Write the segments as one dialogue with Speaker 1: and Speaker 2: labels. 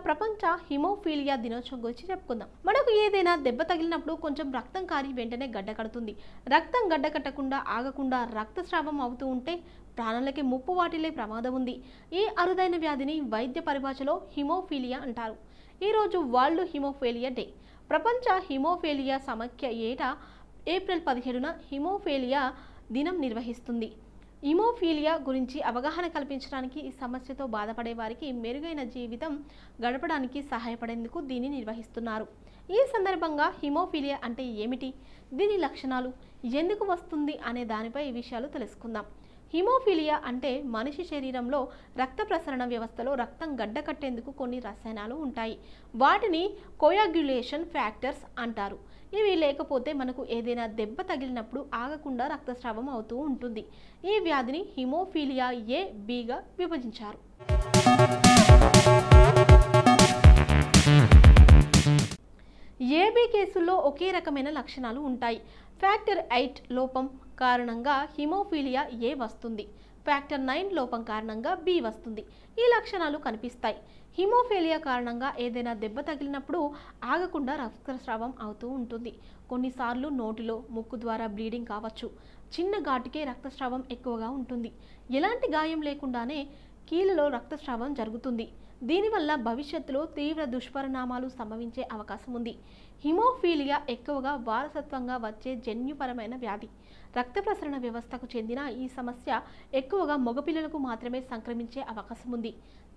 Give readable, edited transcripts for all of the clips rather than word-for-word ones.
Speaker 1: ప్రపంచ హిమోఫీలియా దినోత్సవం గురించి చెప్పుకుందాం. మనకు ఏదైనా దెబ్బ తగిలినప్పుడు కొంచెం రక్తం కారి వెంటనే గడ్డ కడుతుంది. రక్తం గడ్డ కట్టకుండా ఆగకుండా రక్తస్రావం అవుతూ ఉంటే ప్రాణాలకి ముప్పు వాటిల్లే ప్రమాదం ఉంది. ఈ అరుదైన వ్యాధిని వైద్య పరిభాషలో హిమోఫీలియా అంటారు. ఈరోజు వరల్డ్ హిమోఫీలియా డే. ప్రపంచ హిమోఫీలియా సమాఖ్య ఏటా ఏప్రిల్ 17న హిమోఫీలియా దినం నిర్వహిస్తుంది. హిమోఫీలియా గురించి అవగాహన కల్పించడానికి, ఈ సమస్యతో బాధపడే వారికి మెరుగైన జీవితం గడపడానికి సహాయపడేందుకు దీన్ని నిర్వహిస్తున్నారు. ఈ సందర్భంగా హిమోఫీలియా అంటే ఏమిటి, దీని లక్షణాలు, ఎందుకు వస్తుంది అనే దానిపై ఈ విషయాలు తెలుసుకుందాం. హిమోఫీలియా అంటే మనిషి శరీరంలో రక్త ప్రసరణ వ్యవస్థలో రక్తం గడ్డ కట్టేందుకు కొన్ని రసాయనాలు ఉంటాయి. వాటిని కోయాగ్యులేషన్ ఫ్యాక్టర్స్ అంటారు. ఇవి లేకపోతే మనకు ఏదైనా దెబ్బ తగిలినప్పుడు ఆగకుండా రక్తస్రావం అవుతూ ఉంటుంది. ఈ వ్యాధిని హిమోఫీలియా ఏ, బిగా విభజించారు. ఏబి కేసుల్లో ఒకే రకమైన లక్షణాలు ఉంటాయి. ఫ్యాక్టర్ 8 లోపం కారణంగా హిమోఫీలియా ఏ వస్తుంది. ఫ్యాక్టర్ 9 లోపం కారణంగా బి వస్తుంది. ఈ లక్షణాలు కనిపిస్తాయి. హిమోఫీలియా కారణంగా ఏదైనా దెబ్బ తగిలినప్పుడు ఆగకుండా రక్తస్రావం అవుతూ ఉంటుంది. కొన్నిసార్లు నోటిలో, ముక్కు ద్వారా బ్లీడింగ్ కావచ్చు. చిన్న ఘాటుకే రక్తస్రావం ఎక్కువగా ఉంటుంది. ఎలాంటి గాయం లేకుండానే కీళ్ళలో రక్తస్రావం జరుగుతుంది. దీనివల్ల భవిష్యత్తులో తీవ్ర దుష్పరిణామాలు సంభవించే అవకాశం ఉంది. హిమోఫీలియా ఎక్కువగా వారసత్వంగా వచ్చే జన్యుపరమైన వ్యాధి. రక్త ప్రసరణ వ్యవస్థకు చెందిన ఈ సమస్య ఎక్కువగా మగపిల్లలకు మాత్రమే సంక్రమించే అవకాశం ఉంది.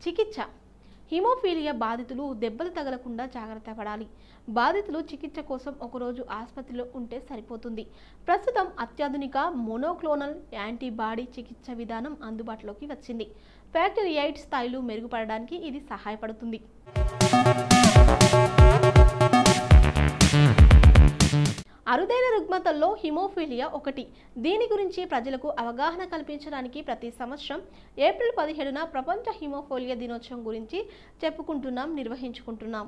Speaker 1: చికిత్స. హిమోఫీలియా బాధితులు దెబ్బలు తగలకుండా జాగ్రత్త పడాలి. బాధితులు చికిత్స కోసం ఒకరోజు ఆసుపత్రిలో ఉంటే సరిపోతుంది. ప్రస్తుతం అత్యాధునిక మోనోక్లోనల్ యాంటీబాడీ చికిత్స విధానం అందుబాటులోకి వచ్చింది. ఫ్యాక్టర్ 8 స్థాయిలు మెరుగుపడడానికి ఇది సహాయపడుతుంది. అరుదైన రుగ్మతల్లో హిమోఫీలియా ఒకటి. దీని గురించి ప్రజలకు అవగాహన కల్పించడానికి ప్రతి సంవత్సరం ఏప్రిల్ 17న ప్రపంచ హిమోఫీలియా దినోత్సవం గురించి నిర్వహించుకుంటున్నాం.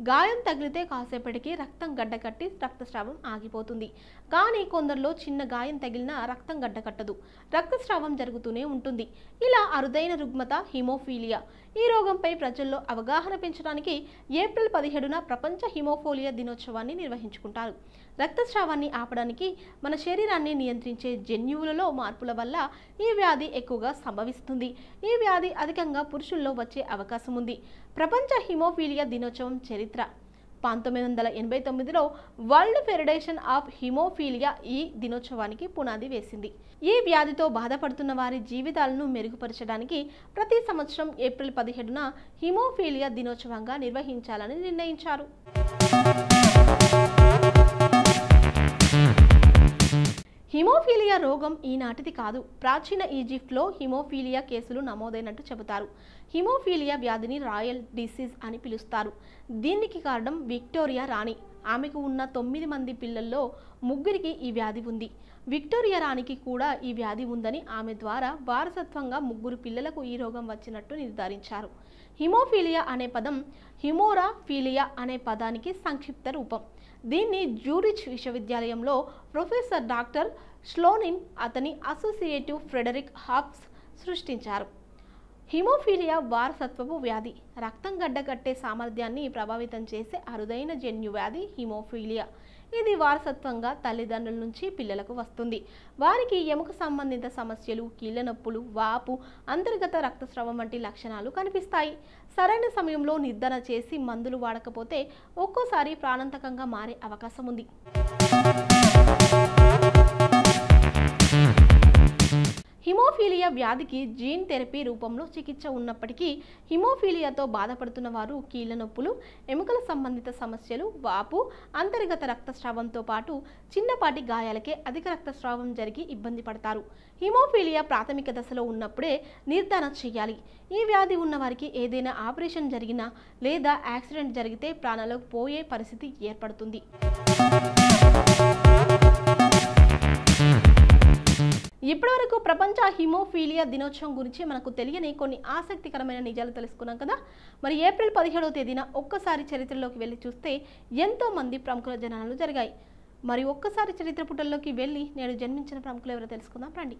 Speaker 1: గాయం తగిలితే కాసేపటికి రక్తం గడ్డకట్టి రక్తస్రావం ఆగిపోతుంది. కానీ కొందరిలో చిన్న గాయం తగిలినా రక్తం గడ్డకట్టదు, రక్తస్రావం జరుగుతూనే ఉంటుంది. ఇలా అరుదైన రుగ్మత హిమోఫీలియా. ఈ రోగంపై ప్రజల్లో అవగాహన పెంచడానికి ఏప్రిల్ 17న ప్రపంచ హిమోఫీలియా దినోత్సవాన్ని నిర్వహించుకుంటారు. రక్తస్రావాన్ని ఆపడానికి, మన శరీరాన్ని నియంత్రించే జన్యువులలో మార్పుల వల్ల ఈ వ్యాధి ఎక్కువగా సంభవిస్తుంది. ఈ వ్యాధి అధికంగా పురుషుల్లో వచ్చే అవకాశం ఉంది. ప్రపంచ హిమోఫీలియా దినోత్సవం చరిత్ర. 1989లో వరల్డ్ ఫెడరేషన్ ఆఫ్ హిమోఫీలియా ఈ దినోత్సవానికి పునాది వేసింది. ఈ వ్యాధితో బాధపడుతున్న వారి జీవితాలను మెరుగుపరచడానికి ప్రతి సంవత్సరం ఏప్రిల్ 17న హిమోఫీలియా దినోత్సవంగా నిర్వహించాలని నిర్ణయించారు. హిమోఫీలియా రోగం ఈనాటిది కాదు. ప్రాచీన ఈజిప్ట్లో హిమోఫీలియా కేసులు నమోదైనట్టు చెబుతారు. హిమోఫీలియా వ్యాధిని రాయల్ డిసీజ్ అని పిలుస్తారు. దీనికి కారణం విక్టోరియా రాణి. ఆమెకు ఉన్న 9 మంది పిల్లల్లో 3కి ఈ వ్యాధి ఉంది. విక్టోరియా రాణికి కూడా ఈ వ్యాధి ఉందని, ఆమె ద్వారా వారసత్వంగా 3 పిల్లలకు ఈ రోగం వచ్చినట్టు నిర్ధారించారు. హిమోఫీలియా అనే పదం హిమోరాఫీలియా అనే పదానికి సంక్షిప్త రూపం. దీన్ని జ్యూరిచ్ విశ్వవిద్యాలయంలో ప్రొఫెసర్ డాక్టర్ స్లోనిన్, అతని అసోసియేటివ్ ఫ్రెడరిక్ హాబ్స్ సృష్టించారు. హిమోఫీలియా వారసత్వపు వ్యాధి. రక్తం గడ్డకట్టే సామర్థ్యాన్ని ప్రభావితం చేసే అరుదైన జన్యు వ్యాధి హిమోఫీలియా. ఇది వారసత్వంగా తల్లిదండ్రుల నుంచి పిల్లలకు వస్తుంది. వారికి ఎముక సంబంధిత సమస్యలు, కీళ్ళ నొప్పులు, వాపు, అంతర్గత రక్తస్రావం వంటి లక్షణాలు కనిపిస్తాయి. సరైన సమయంలో నిర్ధారణ చేసి మందులు వాడకపోతే ఒక్కోసారి ప్రాణాంతకంగా మారే అవకాశం ఉంది. హిమోఫీలియా వ్యాధికి జీన్ థెరపీ రూపంలో చికిత్స ఉన్నప్పటికీ హిమోఫీలియాతో బాధపడుతున్న వారు కీళ్ళ నొప్పులు, ఎముకల సంబంధిత సమస్యలు, వాపు, అంతర్గత రక్తస్రావంతో పాటు చిన్నపాటి గాయాలకే అధిక రక్తస్రావం జరిగి ఇబ్బంది పడతారు. హిమోఫీలియా ప్రాథమిక దశలో ఉన్నప్పుడే నిర్ధారణ చేయాలి. ఈ వ్యాధి ఉన్న వారికి ఏదైనా ఆపరేషన్ జరిగినా లేదా యాక్సిడెంట్ జరిగితే ప్రాణాలకు పోయే పరిస్థితి ఏర్పడుతుంది. ఇప్పటివరకు ప్రపంచ హిమోఫీలియా దినోత్సవం గురించి మనకు తెలియని కొన్ని ఆసక్తికరమైన నిజాలు తెలుసుకున్నాం కదా. మరి ఏప్రిల్ 17వ తేదీన ఒక్కసారి చరిత్రలోకి వెళ్ళి చూస్తే ఎంతో మంది ప్రముఖుల జననాలు జరిగాయి. మరి ఒక్కసారి చరిత్ర పుటల్లోకి వెళ్ళి నేడు జన్మించిన ప్రముఖులు ఎవరో తెలుసుకుందాం రండి.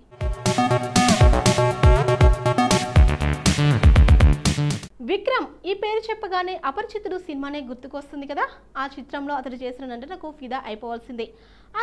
Speaker 1: విక్రమ్ ఈ పేరు చెప్పగానే అపరిచితుడు సినిమానే గుర్తుకొస్తుంది కదా. ఆ చిత్రంలో అతడు చేసిన నటనకు ఫిదా అయిపోవాల్సిందే.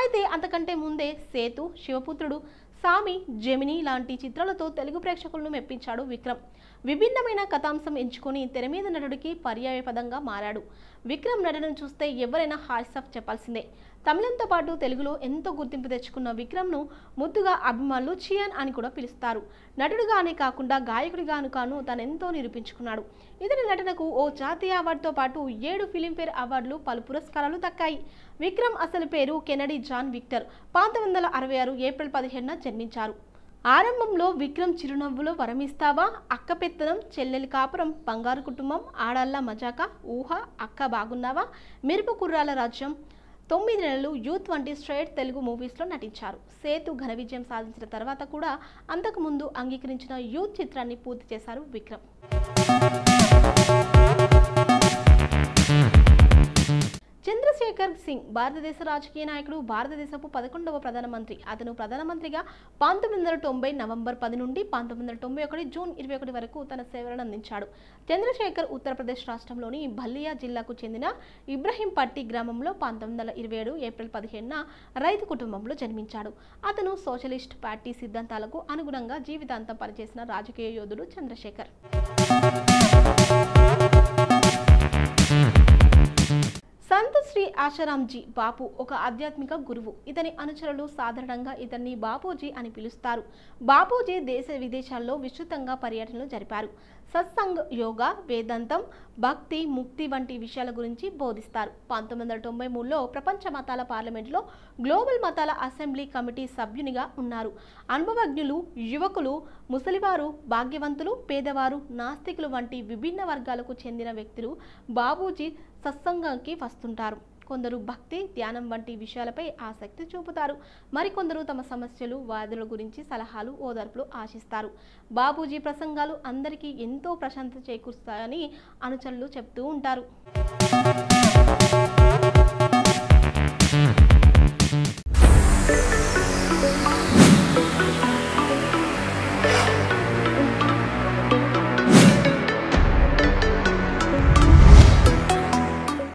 Speaker 1: అయితే అంతకంటే ముందే సేతు, శివపుత్రుడు, సామి, జెమిని లాంటి చిత్రాలతో తెలుగు ప్రేక్షకులను మెప్పించాడు విక్రమ్. విభిన్నమైన కథాంశం ఎంచుకొని తెర మీద నటుడికి పర్యాయపదంగా మారాడు. విక్రమ్ నటనను చూస్తే ఎవరైనా హాట్స్ ఆఫ్ చెప్పాల్సిందే. తమిళంతో పాటు తెలుగులో ఎంతో గుర్తింపు తెచ్చుకున్న విక్రమ్ను ముద్దుగా అభిమానులు చియాన్ అని కూడా పిలుస్తారు. నటుడిగానే కాకుండా గాయకుడిగాను తనెంతో నిరూపించుకున్నాడు. ఇతని నటనకు ఓ జాతీయ అవార్డుతో పాటు 7 ఫిలింఫేర్ అవార్డులు, పలు పురస్కారాలు దక్కాయి. విక్రమ్ అసలు పేరు కెనడీ జాన్ విక్టర్. 1966 ఏప్రిల్ 15న జన్మించారు. ఆరంభంలో విక్రమ్ చిరునవ్వులో వరమిస్తావా, అక్క పెత్తనం, చెల్లెలి కాపురం, బంగారు కుటుంబం, ఆడాళ్ళ మజాక, ఊహ, అక్క బాగున్నావా, మెరుపు కుర్రాల రాజ్యం, 9 నెలలు, యూత్ వంటి స్ట్రైట్ తెలుగు మూవీస్లో నటించారు. సేతు ఘన విజయం సాధించిన తర్వాత కూడా అంతకుముందు అంగీకరించిన యూత్ చిత్రాన్ని పూర్తి చేశారు విక్రమ్. చంద్రశేఖర్ సింగ్ భారతదేశ రాజకీయ నాయకుడు, భారతదేశపు 11వ ప్రధానమంత్రి. అతను ప్రధానమంత్రిగా 1990 నవంబర్ 10 నుండి 1991 జూన్ 21 వరకు తన సేవలను అందించాడు. చంద్రశేఖర్ ఉత్తరప్రదేశ్ రాష్ట్రంలోని బల్లియా జిల్లాకు చెందిన ఇబ్రహీంపట్టి గ్రామంలో 1927 ఏప్రిల్ 15న రైతు కుటుంబంలో జన్మించాడు. అతను సోషలిస్ట్ పార్టీ సిద్ధాంతాలకు అనుగుణంగా జీవితాంతం పనిచేసిన రాజకీయ యోధుడు చంద్రశేఖర్. సంత్ శ్రీ ఆశారాంజీ బాపు ఒక ఆధ్యాత్మిక గురువు. ఇతని అనుచరులు సాధారణంగా ఇతన్ని బాపూజీ అని పిలుస్తారు. బాపూజీ దేశ విదేశాల్లో విస్తృతంగా పర్యటనలు జరిపారు. సత్సంగ్, యోగా, వేదాంతం, భక్తి, ముక్తి వంటి విషయాల గురించి బోధిస్తారు. 1993లో ప్రపంచ మతాల పార్లమెంటులో గ్లోబల్ మతాల అసెంబ్లీ కమిటీ సభ్యునిగా ఉన్నారు. అనుభవజ్ఞులు, యువకులు, ముసలివారు, భాగ్యవంతులు, పేదవారు, నాస్తికులు వంటి విభిన్న వర్గాలకు చెందిన వ్యక్తులు బాపూజీ సత్సంగానికి వస్తుంటారు. కొందరు భక్తి, ధ్యానం వంటి విషయాలపై ఆసక్తి చూపుతారు. మరికొందరు తమ సమస్యలు, వ్యాధుల గురించి సలహాలు, ఓదార్పులు ఆశిస్తారు. బాపూజీ ప్రసంగాలు అందరికీ ఎంతో ప్రశాంతత చేకూరుస్తాయని అనుచరులు చెప్తూ ఉంటారు.